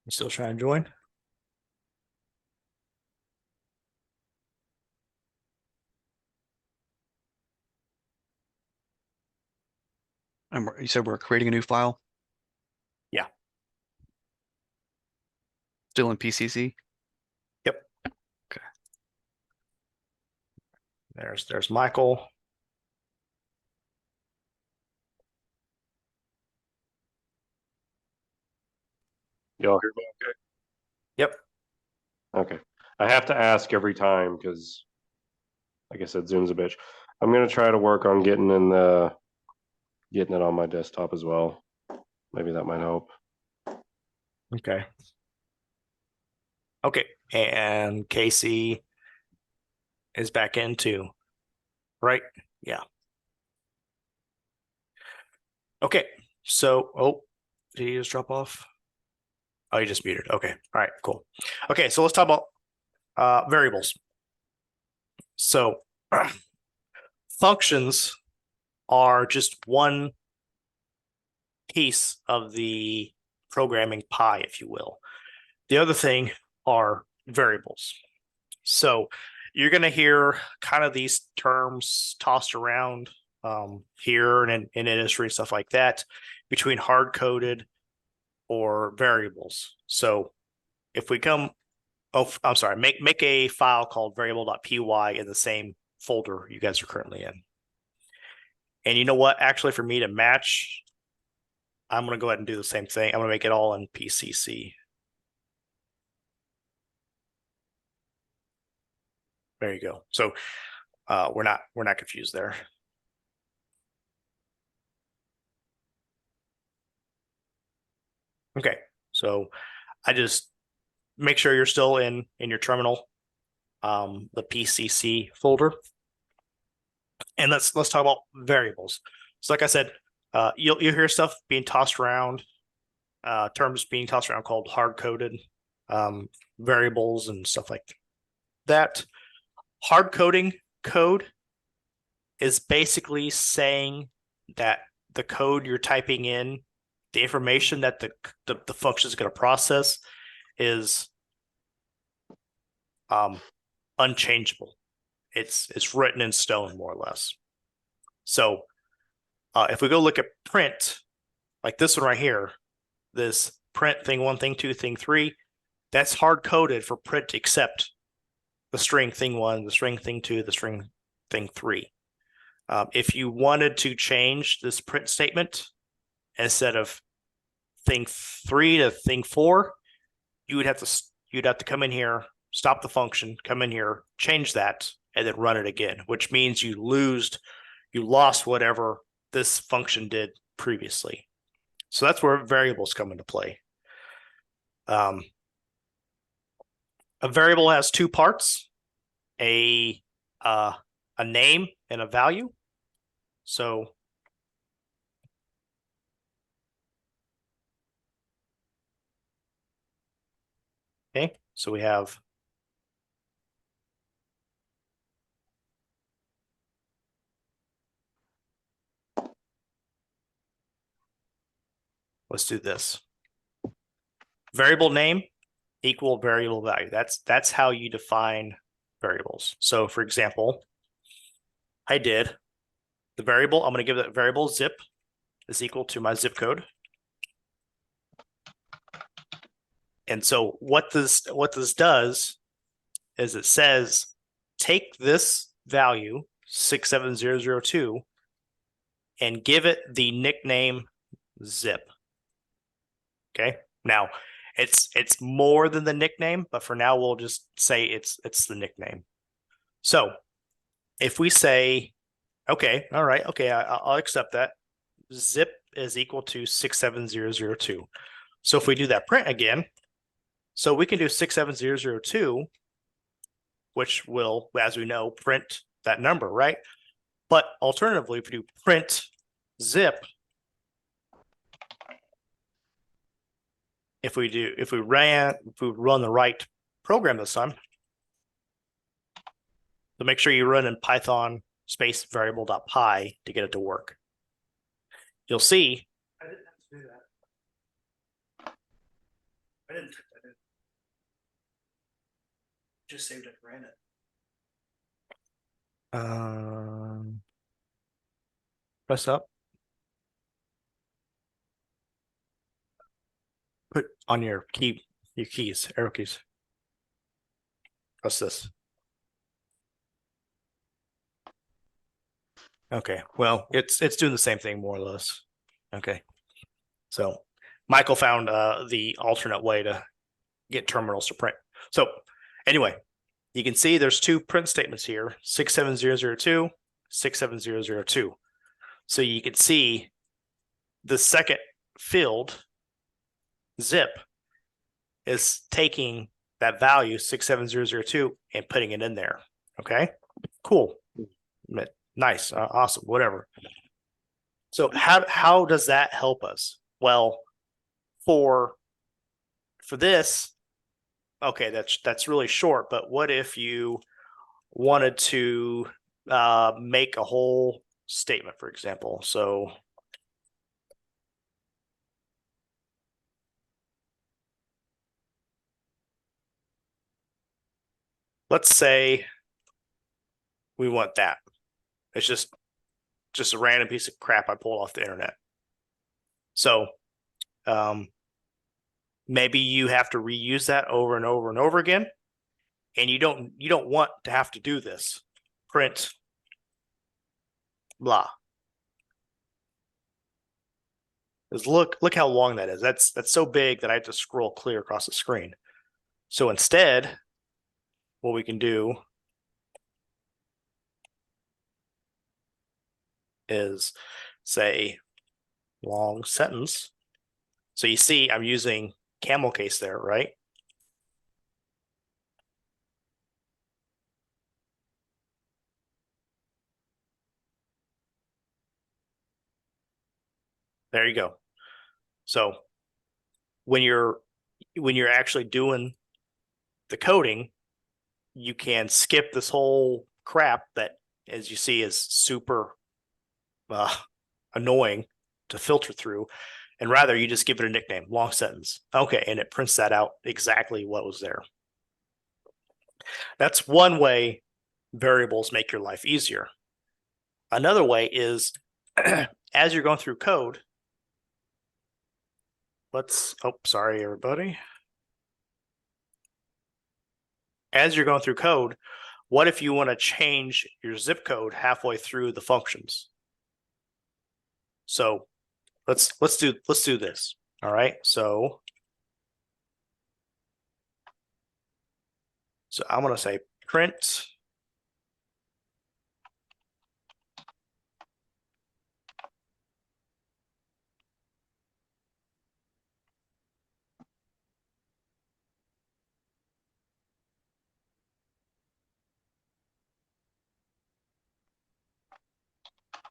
You still trying to join? You said we're creating a new file? Yeah. Still in PCC? Yep. Okay. There's Michael. Y'all hear me okay? Yep. Okay. I have to ask every time because, like I said, Zoom's a bitch. I'm gonna try to work on getting it on my desktop as well. Maybe that might help. Okay. Okay. And Casey is back in too, right? Yeah. Okay. So, did he just drop off? Oh, he just muted. Okay. All right, cool. Okay, so let's talk about variables. So functions are just one piece of the programming pie, if you will. The other thing are variables. So you're going to hear kind of these terms tossed around here and in industry and stuff like that between hard coded or variables. So if we I'm sorry, make a file called variable.py in the same folder you guys are currently in. And you know what? Actually, for me to match, I'm going to go ahead and do the same thing. I'm going to make it all in PCC. There you go. So we're not confused there. Okay, so I just make sure you're still in your terminal, the PCC folder, and let's talk about variables. So, like I said, you'll hear stuff being tossed around, terms being tossed around called hard coded variables and stuff like that. Hard coding code is basically saying that the code you're typing in, the information that the function is going to process is unchangeable. It's written in stone, more or less. So if we go look at print, like this one right here, this print thing 1, thing 2, thing 3, that's hard coded for print except the string thing 1, the string thing 2, the string thing 3. If you wanted to change this print statement instead of thing 3 to thing 4, you'd have to come in here, stop the function, come in here, change that, and then run it again, which means you lost whatever this function did previously. So that's where variables come into play. A variable has two parts, a name and a value. So okay, so we have let's do this. Variable name equal variable value. That's how you define variables. So for example, I did the variable, I'm going to give that variable zip is equal to my zip code. And so what this does is it says take this value 67002 and give it the nickname zip. Okay. Now it's more than the nickname, but for now we'll just say it's the nickname. So if we say, okay, all right, okay, I'll accept that. Zip is equal to 67002. So if we do that print again, so we can do 67002, which will, as we know, print that number, right? But alternatively, if we do print zip, if we run the right program this time, so make sure you run in Python space variable.py to get it to work. You'll see. I didn't have to do that. I didn't type that in. Just saved it, ran it. Press up. Put on your keys, arrow keys. Press this. Okay, well, it's doing the same thing more or less. Okay. So Michael found the alternate way to get terminals to print. So anyway, you can see there's two print statements here, 67002, 67002. So you can see the second field, zip, is taking that value 67002 and putting it in there. Okay, cool. Nice, awesome, whatever. So how does that help us? Well, for this, okay, that's really short, but what if you wanted to make a whole statement, for example? So let's say we want that. It's just a random piece of crap I pulled off the internet. So maybe you have to reuse that over and over and over again, and you don't want to have to do this. Print blah. Because look how long that is. That's so big that I have to scroll clear across the screen. So instead, what we can do is say long sentence. So you see I'm using camel case there, right? There you go. So when you're actually doing the coding, you can skip this whole crap that, as you see, is super annoying to filter through, and rather you just give it a nickname, long sentence. Okay, and it prints that out exactly what was there. That's one way variables make your life easier. Another way is as you're going through code, sorry, everybody. As you're going through code, what if you want to change your zip code halfway through the functions? So let's do this. All right. So I'm going to say print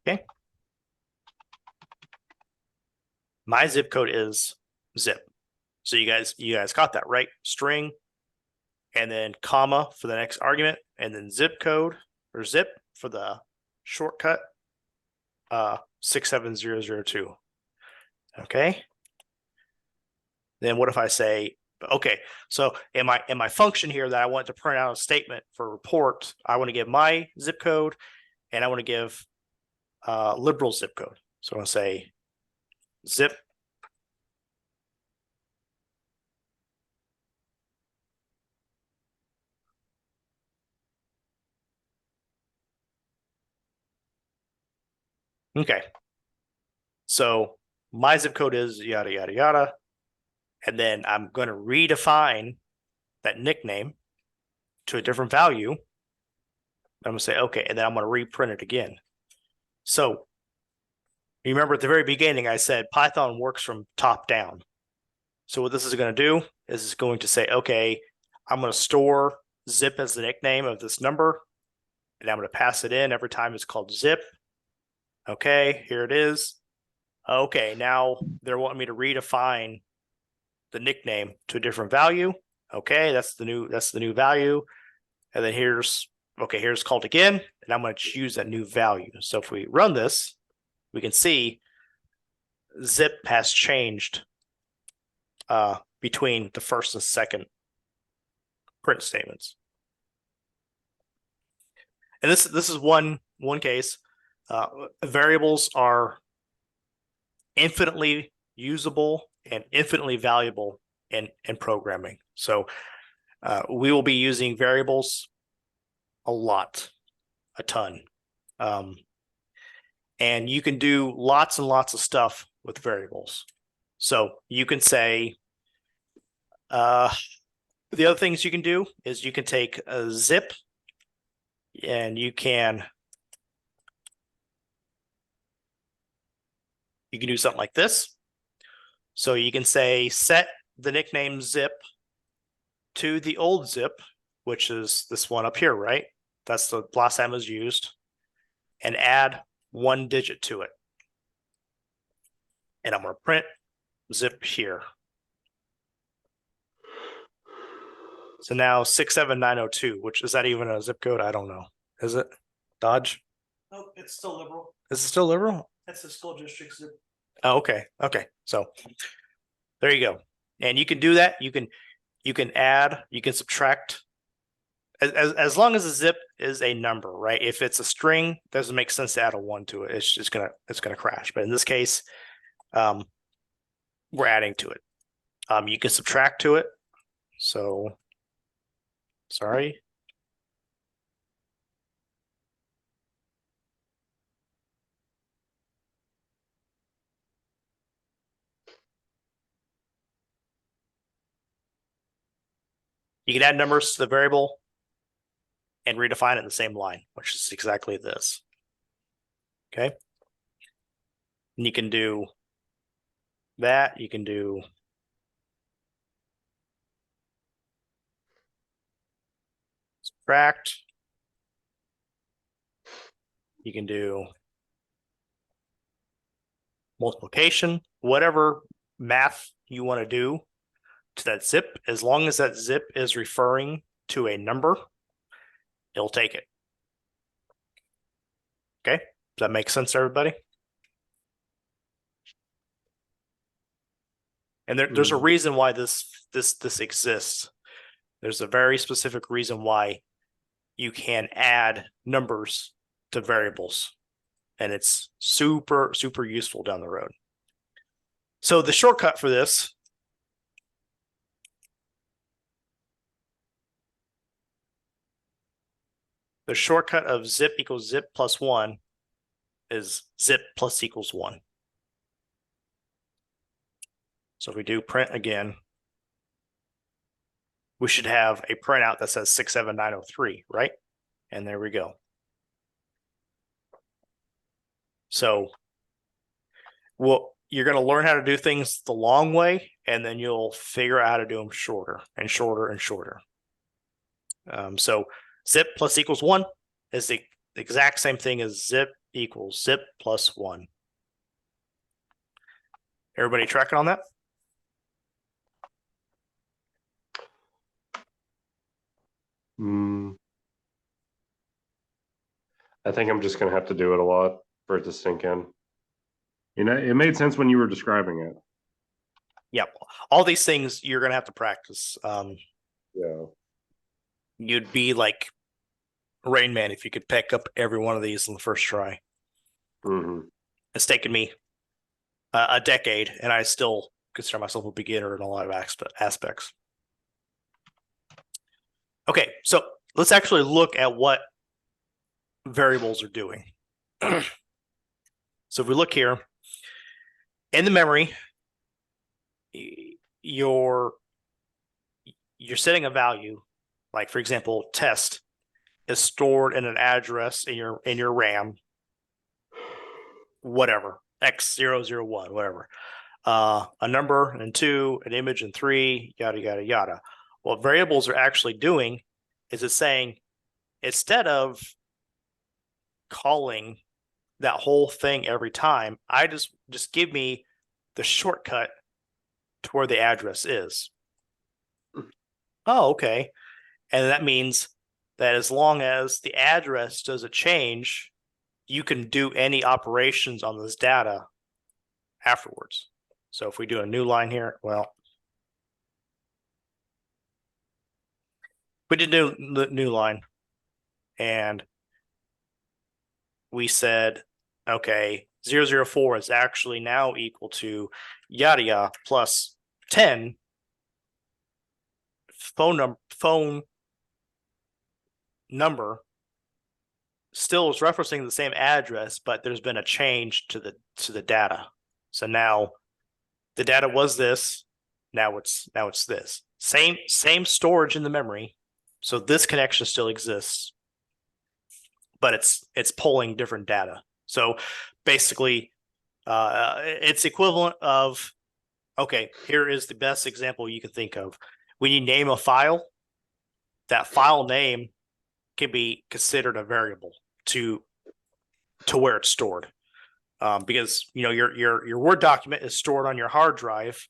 okay. My zip code is zip. So you guys got that, right? String and then comma for the next argument, and then zip code or zip for the shortcut 67002. Okay. Then what if I say, okay, so in my function here that I want to print out a statement for report, I want to give my zip code and I want to give liberal zip code. So I'm going to say zip okay. So my zip code is yada, yada, yada. And then I'm going to redefine that nickname to a different value. I'm going to say, okay, and then I'm going to reprint it again. So remember at the very beginning, I said Python works from top down. So what this is going to do is it's going to say, okay, I'm going to store zip as the nickname of this number, and I'm going to pass it in every time it's called zip. Okay, here it is. Okay, now they're wanting me to redefine the nickname to a different value. Okay, that's the new value. And then here's called again, and I'm going to choose that new value. So if we run this, we can see zip has changed between the first and second print statements. And this is one case. Variables are infinitely usable and infinitely valuable in programming. So we will be using variables a lot, a ton. And you can do lots and lots of stuff with variables. So you can say, the other things you can do is you can take a zip and you can do something like this. So you can say set the nickname zip to the old zip, which is this one up here, right? That's the last time it was used, and add 1 digit to it. And I'm going to print zip here. So now 67902, which is that even a zip code? I don't know. Is it Dodge? Nope, it's still liberal. Is it still liberal? That's the school district zip. Oh, okay. Okay. So there you go. And you can do that. You can add, you can subtract as long as a zip is a number, right? If it's a string, doesn't make sense to add a 1 to it. It's just gonna crash. But in this case, we're adding to it. You can subtract to it. So sorry. You can add numbers to the variable and redefine it in the same line, which is exactly this. Okay. And you can do that. You can do subtract. You can do multiplication, whatever math you want to do to that zip, as long as that zip is referring to a number, it'll take it. Okay, does that make sense to everybody? And there's a reason why this exists. There's a very specific reason why you can add numbers to variables, and it's super, super useful down the road. So the shortcut for this the shortcut of zip equals zip plus 1 is zip plus equals 1. So if we do print again, we should have a printout that says 67903, right? And there we go. So you're going to learn how to do things the long way, and then you'll figure out how to do them shorter and shorter and shorter. So zip plus equals 1 is the exact same thing as zip equals zip plus 1. Everybody tracking on that? I think I'm just gonna have to do it a lot for it to sink in. You know, it made sense when you were describing it. Yep. All these things you're going to have to practice. Yeah. You'd be like Rain Man if you could pick up every one of these in the first try. Mm-hmm. It's taken me a decade, and I still consider myself a beginner in a lot of aspects. Okay, so let's actually look at what variables are doing. So if we look here, in the memory, you're setting a value, like for example, test is stored in an address in your RAM, whatever, X001, whatever. A number and 2, an image and 3, yada, yada, yada. What variables are actually doing is it's saying, instead of calling that whole thing every time, I just give me the shortcut to where the address is. Oh, okay. And that means that as long as the address doesn't change, you can do any operations on this data afterwards. So if we do a new line here, well, we did the new line, and we said, okay, 004 is actually now equal to yada yada plus 10 phone number still is referencing the same address, but there's been a change to the data. So now the data was this, now it's this. Same storage in the memory. So this connection still exists, but it's pulling different data. So basically, it's equivalent of, okay, here is the best example you can think of. When you name a file, that file name can be considered a variable to where it's stored. Because your Word document is stored on your hard drive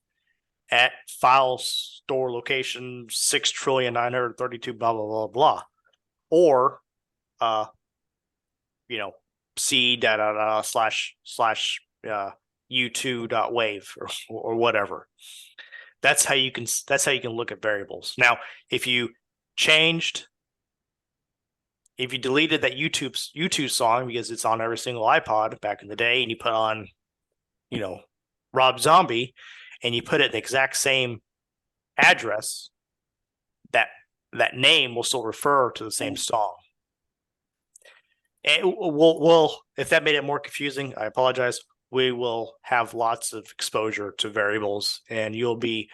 at file store location 6,932 blah blah blah blah, or C da slash u2.wave or whatever. That's how you can look at variables. Now, if you deleted that YouTube song because it's on every single iPod back in the day, and you put on, Rob Zombie, and you put it the exact same address, that name will still refer to the same song. And we'll if that made it more confusing, I apologize. We will have lots of exposure to variables, and you'll be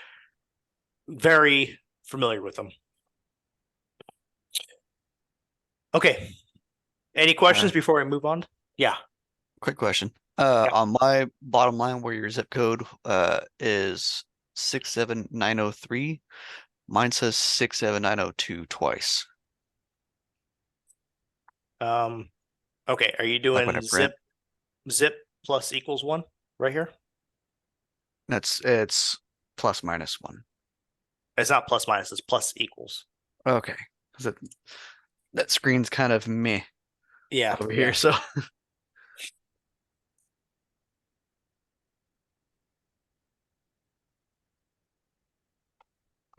very familiar with them. Okay. Any questions before I move on? Yeah. Quick question. Yeah. On my bottom line where your zip code is 67903, mine says 67902 twice. Okay. Are you Like when doing I print. zip plus equals 1 right here? It's plus minus 1. It's not plus minus, it's plus equals. Okay. 'Cause that screen's kind of meh Yeah. over here, so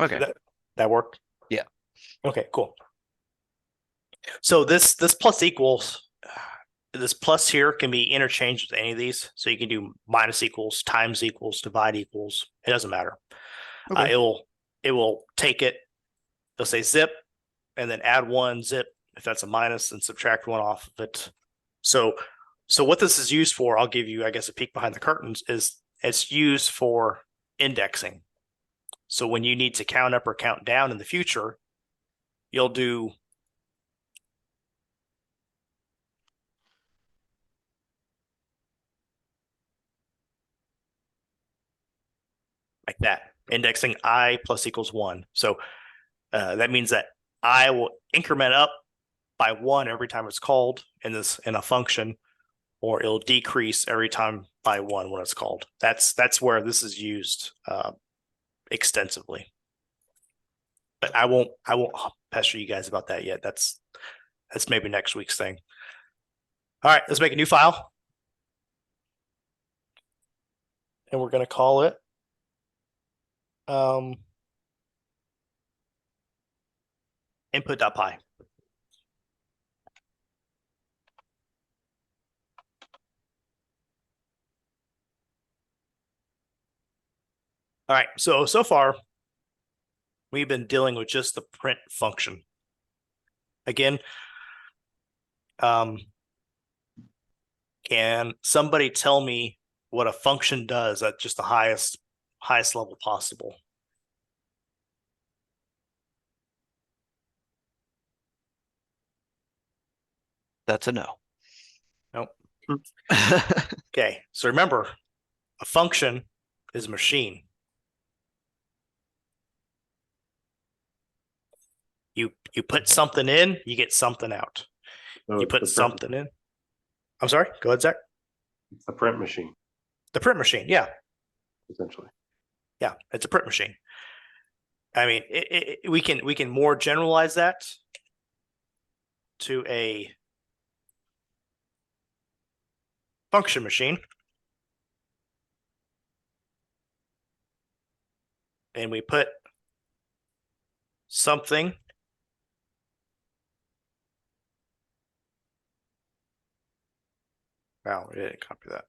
okay. That worked? Yeah. Okay, cool. So this plus equals, this plus here can be interchanged with any of these. So you can do minus equals, times equals, divide equals. It doesn't matter. Okay. It will take it. It'll say zip, and then add 1 zip if that's a minus, and subtract 1 off of it. So what this is used for, I'll give you, I guess, a peek behind the curtains, is it's used for indexing. So when you need to count up or count down in the future, you'll do like that, indexing I plus equals 1. So that means that I will increment up by 1 every time it's called in a function, or it'll decrease every time by 1 when it's called. That's where this is used extensively. But I won't pester you guys about that yet. That's maybe next week's thing. All right, let's make a new file. And we're going to call it input.py. All right, so far we've been dealing with just the print function. Again, can somebody tell me what a function does at just the highest level possible? That's a no. Nope. Okay, so remember, a function is a machine. You put something in, you get something out. So You it's put the print- something in. I'm sorry, go ahead, Zach. It's a print machine, The print machine, yeah. essentially. Yeah, it's a print machine. I mean, we can more generalize that to a function machine. And we put something Wow, we didn't copy that.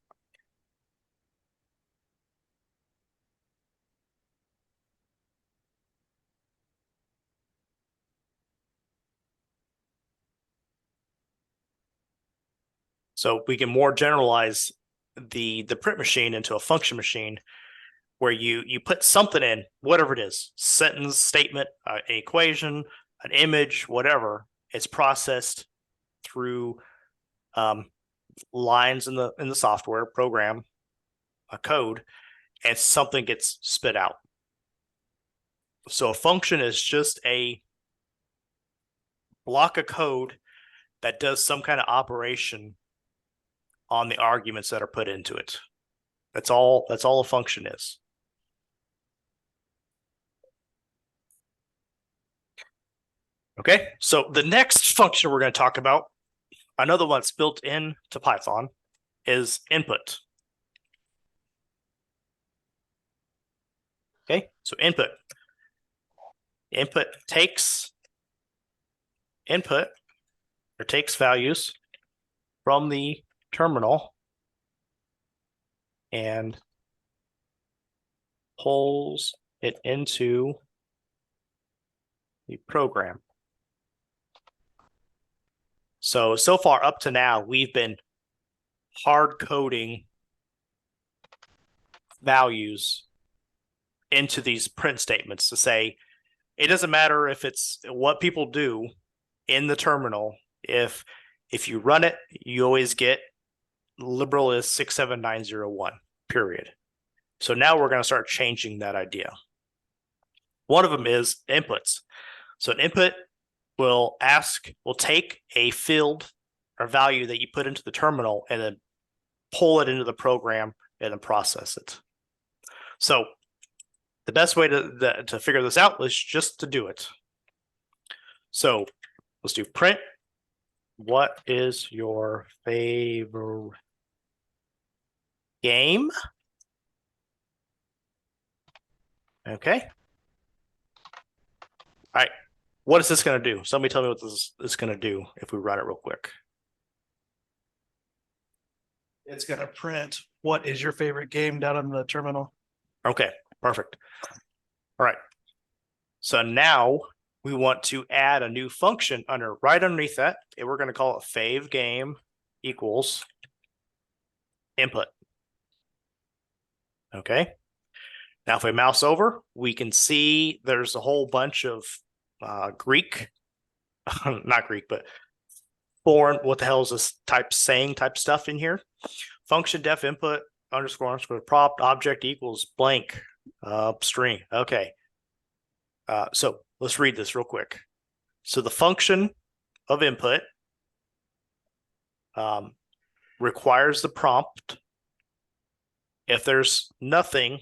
So we can more generalize the print machine into a function machine where you put something in, whatever it is, sentence, statement, an equation, an image, whatever. It's processed through lines in the software program, a code, and something gets spit out. So a function is just a block of code that does some kind of operation on the arguments that are put into it. That's all a function is. Okay, so the next function we're going to talk about, another one that's built in to Python, is input. Okay, so input takes input or takes values from the terminal and pulls it into the program. So far up to now, we've been hard coding values into these print statements to say, it doesn't matter if it's what people do in the terminal. If you run it, you always get liberal is 67901, period. So now we're going to start changing that idea. One of them is inputs. So an input will take a field or value that you put into the terminal and then pull it into the program and then process it. So the best way to figure this out is just to do it. So let's do print. What is your favorite game? Okay. All right. What is this going to do? Somebody tell me what this is going to do if we run it real quick. It's gonna print what is your favorite game down on the terminal. Okay, perfect. All right. So now we want to add a new function right underneath that, and we're going to call it fav game equals input. Okay. Now, if we mouse over, we can see there's a whole bunch of Greek, not Greek, but foreign, what the hell is this type stuff in here? Function def input underscore prop object equals blank string. Okay. So let's read this real quick. So the function of input requires the prompt. If there's nothing,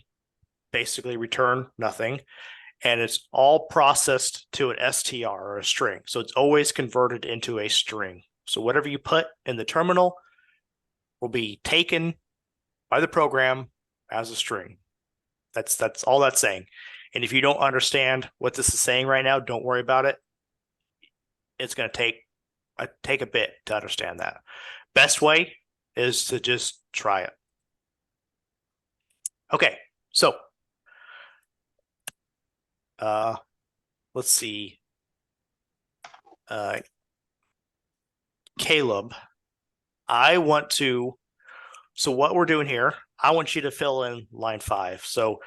basically return nothing. And it's all processed to an str or a string. So it's always converted into a string. So whatever you put in the terminal will be taken by the program as a string. That's all that's saying. And if you don't understand what this is saying right now, don't worry about it. It's going to take a bit to understand that. Best way is to just try it. Okay, so let's see. Caleb, so what we're doing here, I want you to fill in line 5. So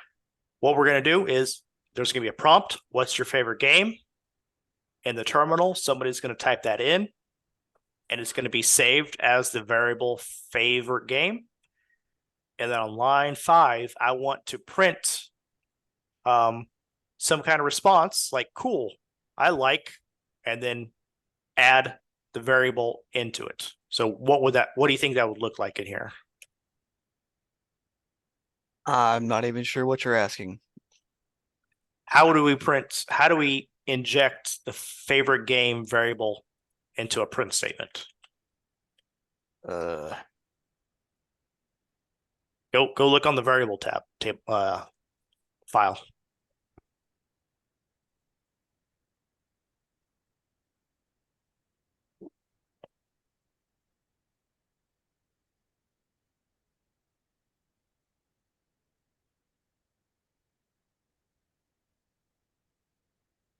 what we're going to do is there's going to be a prompt. What's your favorite game? In the terminal, somebody's going to type that in, and it's going to be saved as the variable favorite game. And then on line 5, I want to print some kind of response like cool, I like, and then add the variable into it. So what do you think that would look like in here? I'm not even sure what you're asking. How do we inject the favorite game variable into a print statement? Uh, Go look on the variable tab file.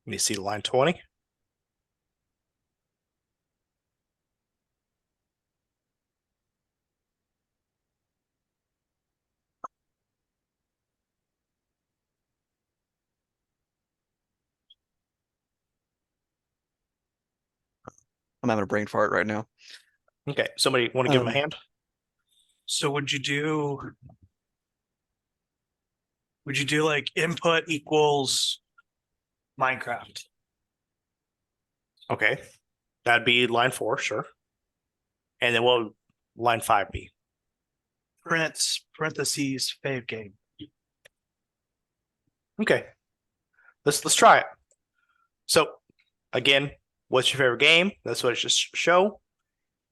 Let me see line 20. I'm having a brain fart right now. Okay, somebody want to give him a hand? So would you do like input equals Minecraft? Okay, that'd be line 4, sure. And then what would line 5 be? Print parentheses fave game. Okay, let's try it. So again, what's your favorite game? That's what it should show.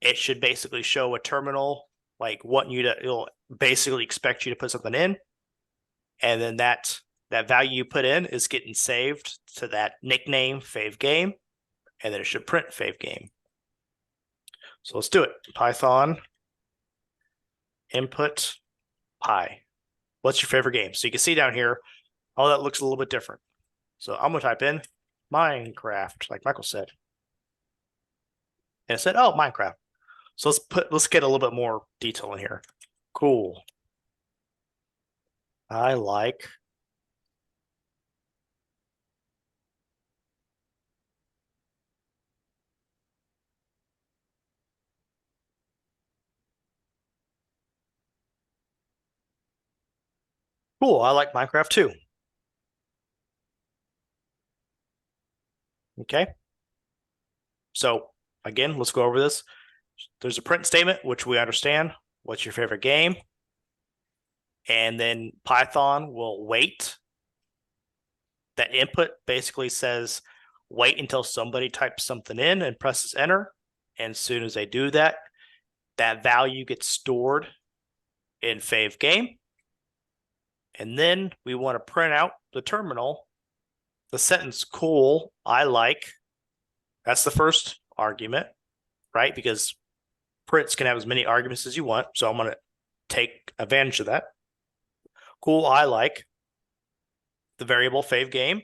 It should basically show a terminal like wanting you to, it'll basically expect you to put something in, and then that value you put in is getting saved to that nickname fave game, and then it should print fave game. So let's do it. Python input pi. What's your favorite game? So you can see down here, all that looks a little bit different. So I'm gonna type in Minecraft, like Michael said. And it said, oh, Minecraft. So let's get a little bit more detail in here. Cool. I like cool. I like Minecraft too. Okay. So again, let's go over this. There's a print statement, which we understand. What's your favorite game? And then Python will wait. That input basically says, wait until somebody types something in and presses enter. And as soon as they do that, that value gets stored in fave game. And then we want to print out the terminal, the sentence, cool, I like. That's the first argument, right? Because prints can have as many arguments as you want. So I'm going to take advantage of that. Cool, I like the variable fave game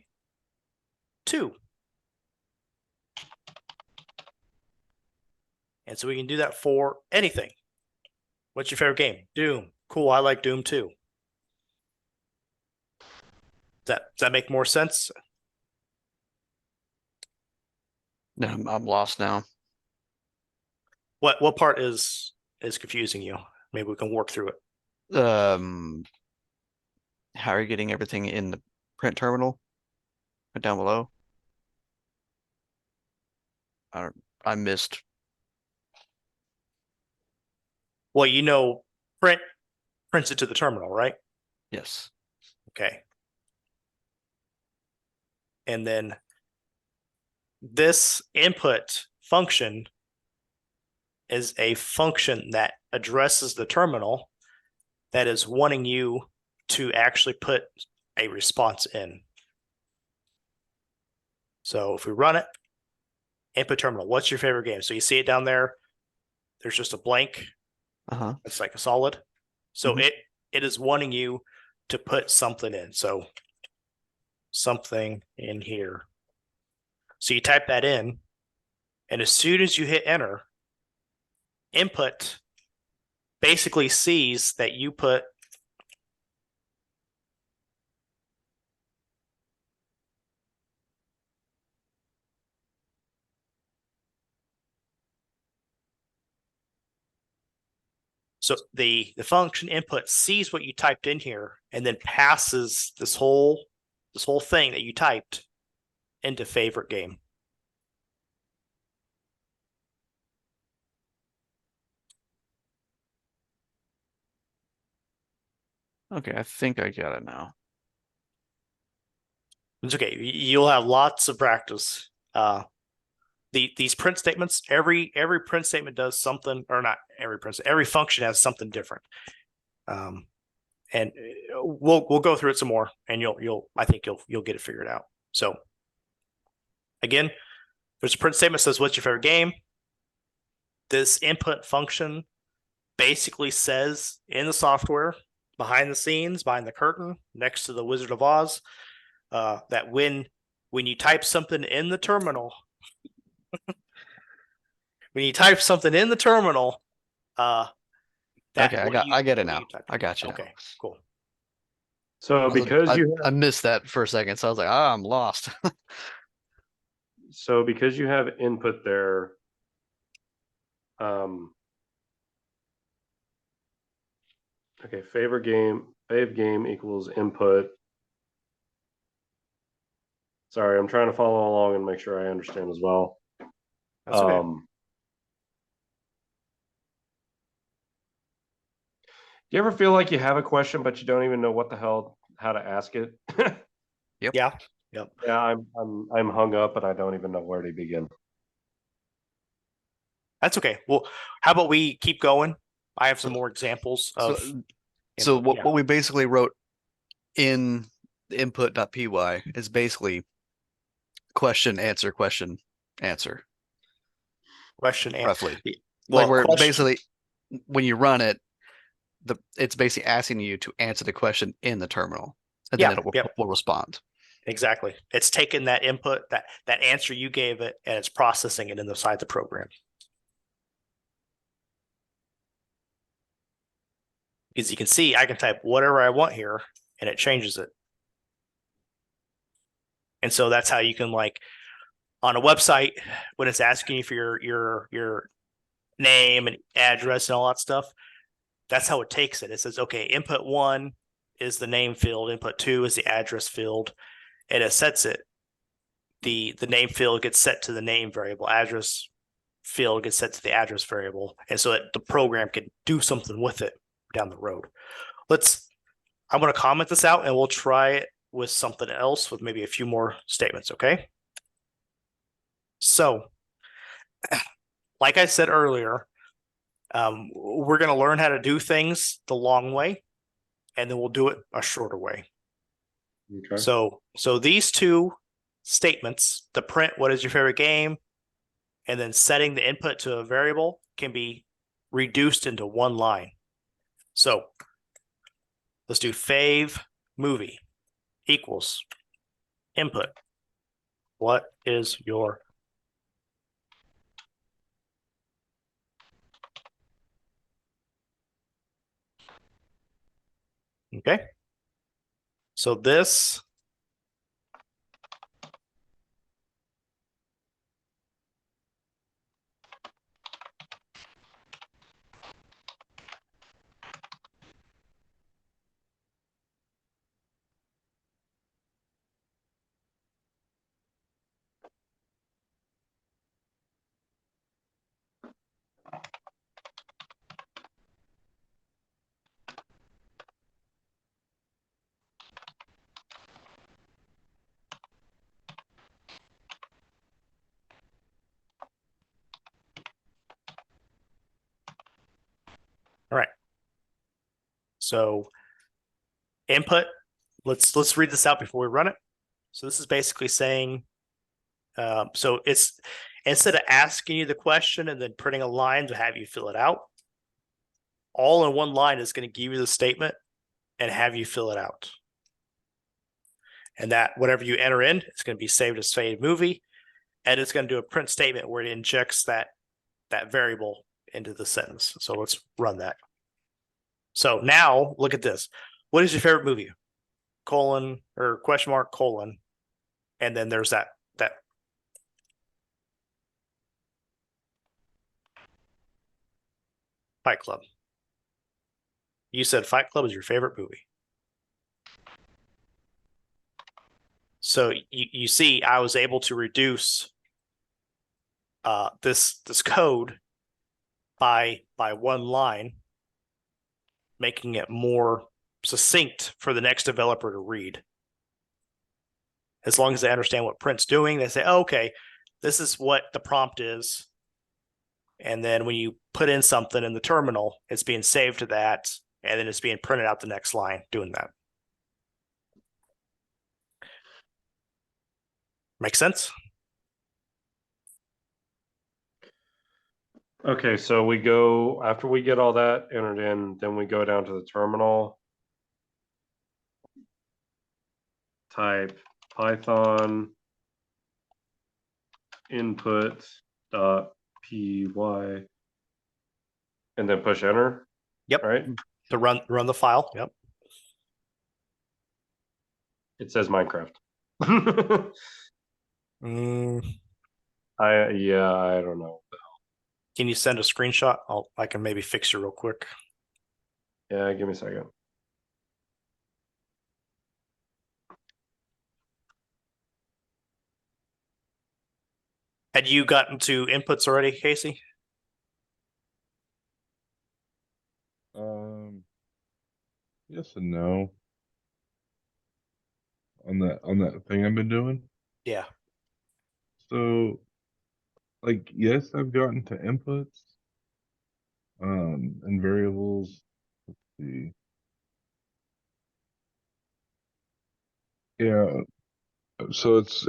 2. And so we can do that for anything. What's your favorite game? Doom. Cool, I like Doom too. Does that make more sense? No, I'm lost now. What part is confusing you? Maybe we can work through it. How are you getting everything in the print terminal? Right down below. I missed. Well, prints it to the terminal, right? Yes. Okay. And then this input function is a function that addresses the terminal that is wanting you to actually put a response in. So if we run it, input terminal, what's your favorite game? So you see it down there. There's just a blank. Uh-huh. It's like a solid. So Mhm. it is wanting you to put something in. So something in here. So you type that in, and as soon as you hit enter, input basically sees that you put so the function input sees what you typed in here and then passes this whole thing that you typed into favorite game. Okay, I think I got it now. It's okay. You'll have lots of practice. These print statements, every print statement does something, or not every print, every function has something different. And we'll go through it some more, and I think you'll get it figured out. So again, there's a print statement that says, what's your favorite game? This input function basically says in the software, behind the scenes, behind the curtain, next to the Wizard of Oz, that when when you type something in the terminal, when you type something in the terminal, that's Okay, what I get it what now. you typed. I got you now. Okay, cool. So because I missed that for a second, so I was like, ah, I'm lost. because you have input there, okay, fave game equals input. Sorry, I'm trying to follow along and make sure I understand as well. That's okay. Do you ever feel like you have a question but you don't even know what the hell how to ask it? Yep. Yeah. Yeah, I'm hung up and I don't even know where to begin. That's okay. Well, how about we keep going? I have some more examples So, of. so input. Yeah. what we basically wrote in the input.py is basically question, answer, Question and roughly. well, Like we're question, basically, when you run it, it's basically asking you to answer the question in the terminal, and then Yeah, it yep. will respond. Exactly. It's taking that input, that answer you gave it, and it's processing it inside the program. Because you can see, I can type whatever I want here, and it changes it. And so that's how you can, like, on a website, when it's asking you for your name and address and all that stuff, that's how it takes it. It says, okay, input 1 is the name field, input 2 is the address field, and it sets it. The name field gets set to the name variable, address field gets set to the address variable, and so that the program can do something with it down the road. I'm going to comment this out, and we'll try it with something else with maybe a few more statements, okay? So, like I said earlier, we're going to learn how to do things the long way, and then we'll do it a shorter way. Okay. So these two statements, the print, what is your favorite game, and then setting the input to a variable, can be reduced into one line. So let's do fave movie equals input. What is your okay? So this all right. So input, let's read this out before we run it. So this is basically saying, so it's instead of asking you the question and then printing a line to have you fill it out, all in one line is going to give you the statement and have you fill it out. And that whatever you enter in, it's going to be saved as fave movie, and it's going to do a print statement where it injects that variable into the sentence. So let's run that. So now look at this. What is your favorite movie? Colon or question mark colon, and then there's that Fight Club. You said Fight Club is your favorite movie. So you see, I was able to reduce this code by one line, making it more succinct for the next developer to read. As long as they understand what print's doing, they say, oh, okay, this is what the prompt is. And then when you put in something in the terminal, it's being saved to that, and then it's being printed out the next line doing that. Make sense? Okay, so we go after we get all that entered in, then we go down to the terminal, type Python input dot py and then push enter. Yep. Right. To run the file. Yep. It says Minecraft. Mm, I don't know. can you send a screenshot? I can maybe fix you real quick. Yeah, give me a second. Had you gotten to inputs already, Casey? Yes and no. On that thing I've been doing. Yeah. So, like, yes, I've gotten to inputs, and variables. Let's see. Yeah. So it's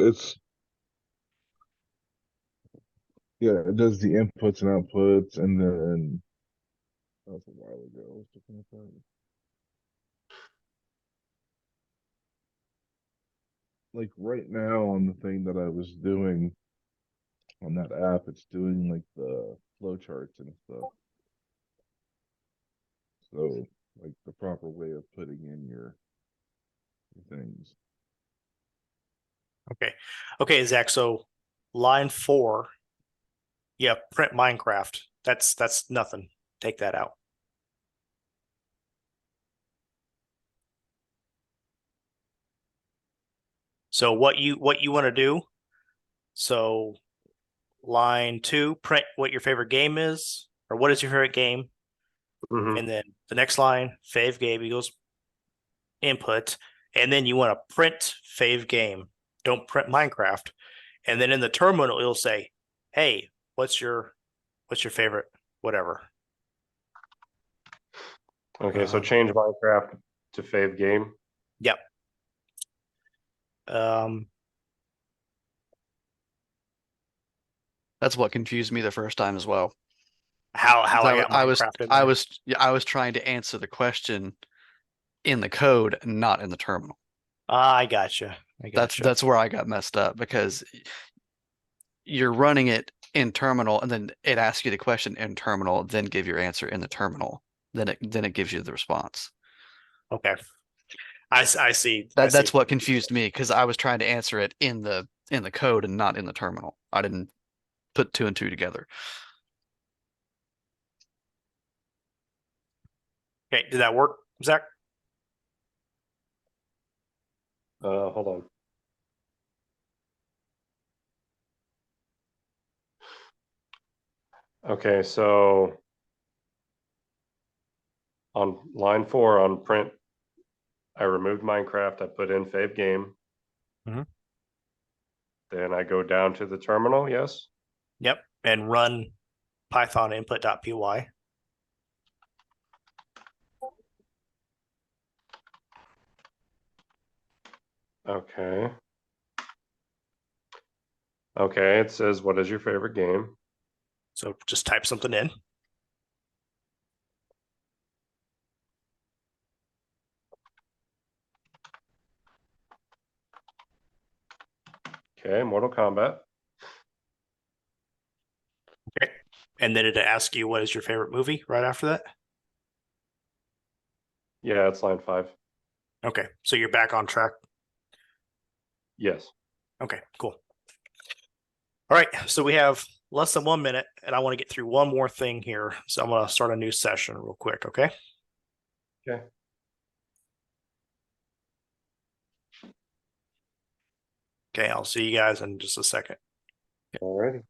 yeah, it does the inputs and outputs, and then that was a while ago. I was looking at that. Like right now on the thing that I was doing on that app, it's doing like the flow charts and stuff. So like the proper way of putting in your things. Okay. Okay, Zach. So line 4. Yeah, print Minecraft. That's nothing. Take that out. So what you want to do? So line 2, print what your favorite game is, or what is your favorite game, Mhm. and then the next line, fave game equals input, and then you want to print fave game. Don't print Minecraft, and then in the terminal it'll say, "Hey, what's your favorite whatever?" Okay, so change Minecraft to fave game. Yep. Um, That's what confused me the first time as well. how I I, got I was Minecraft in I there. was yeah, I was trying to answer the question in the code, not in the terminal. I gotcha. I gotcha. That's where I got messed up because you're running it in terminal and then it asks you the question in terminal, then give your answer in the terminal. Then it gives you the response. Okay. I see. That's what confused me because I was trying to answer it in the code and not in the terminal. I didn't put 2 and 2 together. Okay, did that work, Zach? Hold on. Okay, so on line 4 on print, I removed Minecraft. I put in fave game. Mhm. Then I go down to the terminal. Yes. Yep. And run Python input.py. Okay. Okay, it says, what is your favorite game? So just type something in. Okay, Mortal Kombat. Okay. And then it'll ask you what is your favorite movie right after that. Yeah, it's line 5. Okay. So you're back on track. Yes. Okay, cool. All right. So we have less than 1 minute, and I want to get through one more thing here. So I'm going to start a new session real quick. Okay. Okay. Okay. I'll see you guys in just a second. Alrighty.